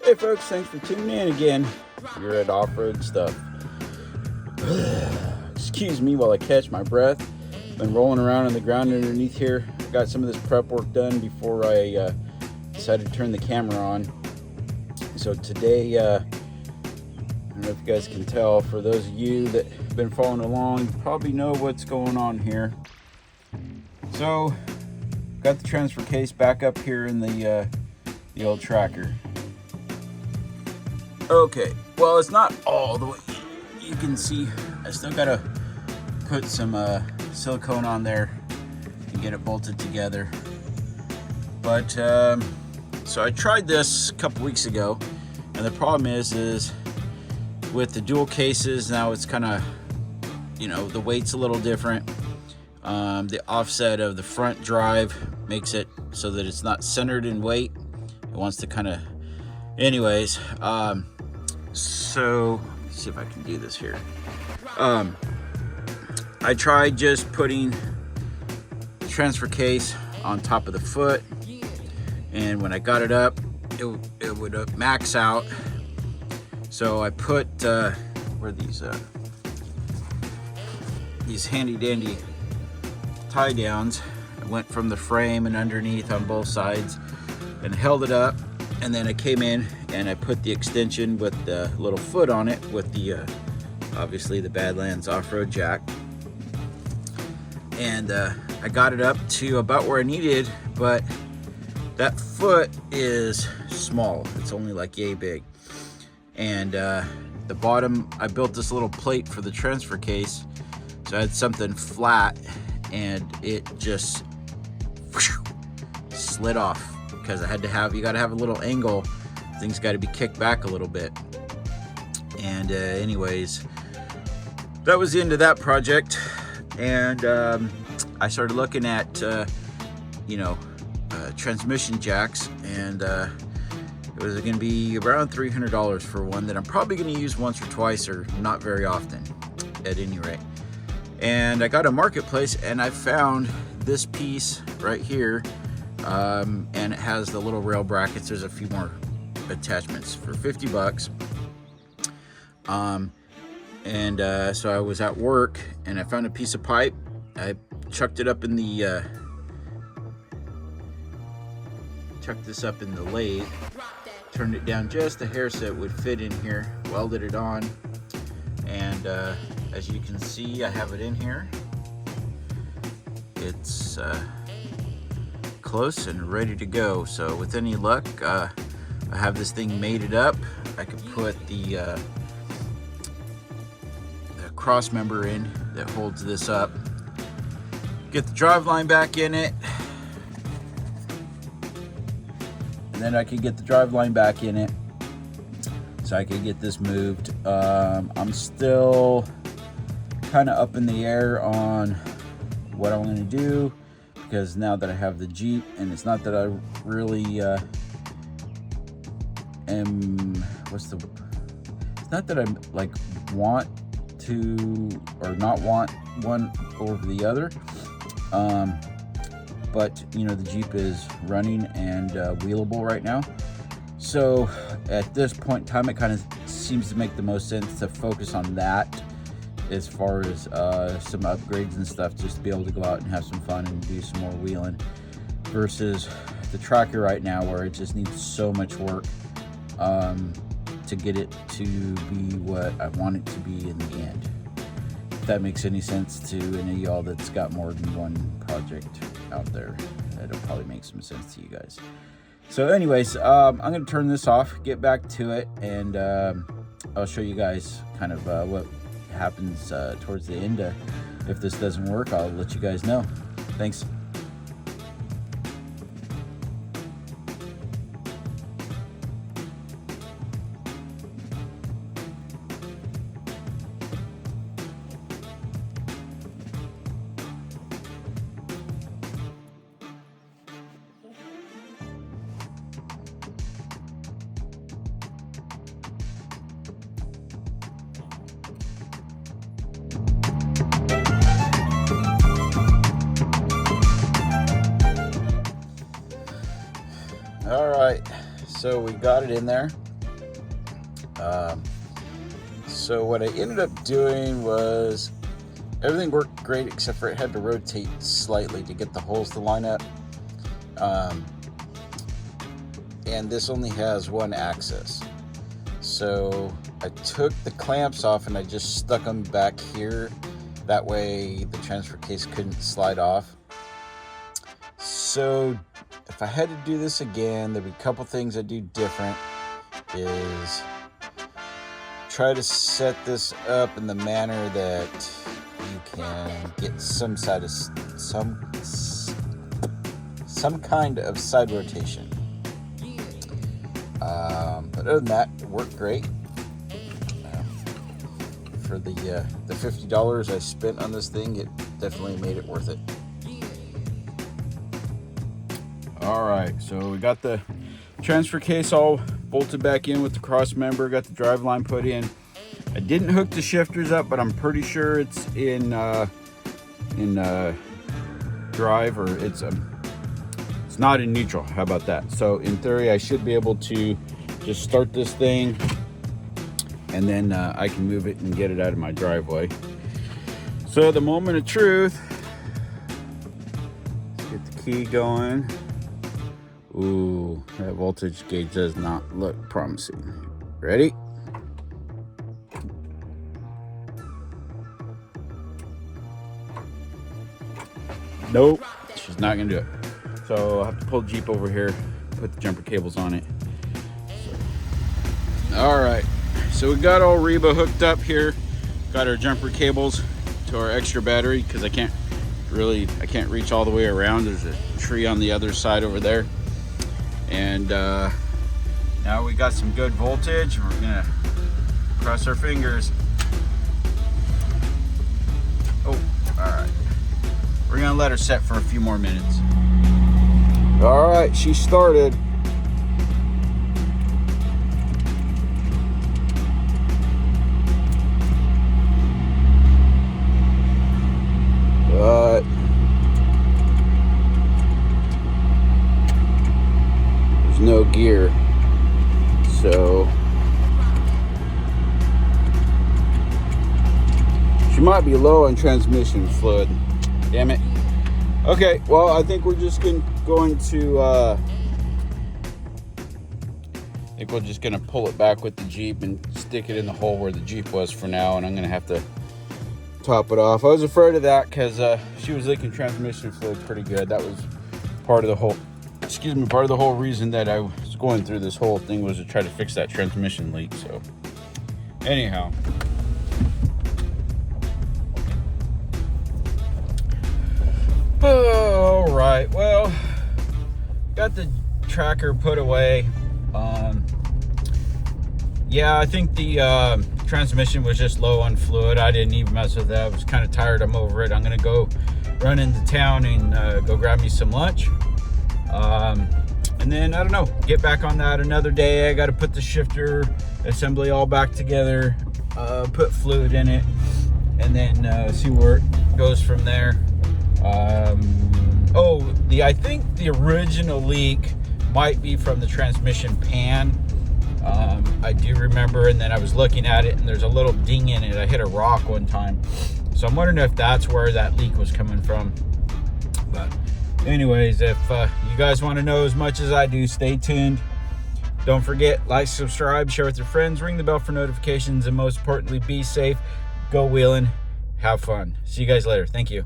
Hey folks, thanks for tuning in again. You're at Off-Road Stuff. Excuse me while I catch my breath. Been rolling around on the ground underneath here. Got some of this prep work done before I decided to turn the camera on. So today, I don't know if you guys can tell, for those of you that have been following along, you probably know what's going on here. So, got the transfer case back up here in the old tracker. Okay, well, it's not all the way. You can see I still gotta put some silicone on there and get it bolted together. But so I tried this a couple weeks ago, and the problem is with the dual cases now it's kind of, you know, the weight's a little different. The offset of the front drive makes it so that it's not centered in weight. It wants to kind of, anyways. So let's see if I can do this here. I tried just putting the transfer case on top of the foot, and when I got it up, it would max out. So I put where these handy dandy tie downs. I went from the frame and underneath on both sides and held it up, and then I came in and I put the extension with the little foot on it with the obviously the Badlands off-road jack, and I got it up to about where I needed, but that foot is small. It's only like yay big, and the bottom, I built this little plate for the transfer case, so I had something flat, and it just slid off because I had to have, you got to have a little angle. Things got to be kicked back a little bit. And anyways, that was the end of that project. And I started looking at transmission jacks, and it was going to be around $300 for one that I'm probably going to use once or twice, or not very often at any rate. And I got a marketplace, and I found this piece right here, and it has the little rail brackets. There's a few more attachments for 50 bucks. So I was at work and I found a piece of pipe. I chucked it up in the chucked this up in the lathe, turned it down just a hair so it would fit in here, welded it on, and as you can see, I have it in here. It's close and ready to go. So with any luck, I have this thing mated up. I could put the cross member in that holds this up, get the drive line back in it, and then I could get the drive line back in it so I could get this moved. I'm still kind of up in the air on what I'm going to do, because now that I have the Jeep, and it's not that I really it's not that I like want to or not want one over the other, but you know, the Jeep is running and wheelable right now. So at this point in time, it kind of seems to make the most sense to focus on that, as far as some upgrades and stuff, just to be able to go out and have some fun and do some more wheeling, versus the tracker right now, where it just needs so much work to get it to be what I want it to be in the end. If that makes any sense to any of y'all that's got more than one project out there, that'll probably make some sense to you guys. So anyways, I'm going to turn this off, get back to it, and I'll show you guys kind of what happens towards the end. If this doesn't work, I'll let you guys know. Thanks. All right, so we got it in there, So what I ended up doing was everything worked great except for it had to rotate slightly to get the holes to line up. And this only has one axis. So I took the clamps off and I just stuck them back here. That way the transfer case couldn't slide off. So if I had to do this again, there'd be a couple things I'd do different. Is try to set this up in the manner that you can get some kind of side rotation. But other than that, it worked great. For the $50 I spent on this thing, it definitely made it worth it. All right, so we got the transfer case all bolted back in with the cross member, got the drive line put in. I didn't hook the shifters up, but I'm pretty sure it's in drive, or it's not in neutral. How about that? So in theory, I should be able to just start this thing, and then I can move it and get it out of my driveway. So the moment of truth, let's get the key going. Ooh, that voltage gauge does not look promising. Ready? Nope, she's not gonna do it. So I'll have to pull the Jeep over here, put the jumper cables on it. All right, so we got all Reba hooked up here. Got our jumper cables to our extra battery because I can't reach all the way around. There's a tree on the other side over there. And now we got some good voltage. We're gonna cross our fingers. Oh, all right. We're gonna let her set for a few more minutes. All right, she started. But there's no gear, so she might be low on transmission fluid. Damn it. Okay, well, I think we're just going to I think we're just gonna pull it back with the Jeep and stick it in the hole where the Jeep was for now, and I'm gonna have to top it off. I was afraid of that because she was leaking transmission fluid pretty good. That was part of the whole reason that I was going through this whole thing, was to try to fix that transmission leak. So anyhow, all right, well, got the tracker put away. Yeah, I think the transmission was just low on fluid. I didn't even mess with that. I was kind of tired. I'm over it. I'm gonna go run into town and go grab me some lunch, and then I don't know, get back on that another day. I got to put the shifter assembly all back together, put fluid in it, and then see where it goes from there. I think the original leak might be from the transmission pan. I do remember, and then I was looking at it and there's a little ding in it. I hit a rock one time, so I'm wondering if that's where that leak was coming from. But anyways, if you guys want to know as much as I do, stay tuned. Don't forget, like, subscribe, share with your friends, ring the bell for notifications, and most importantly, be safe, go wheeling, have fun. See you guys later. Thank you.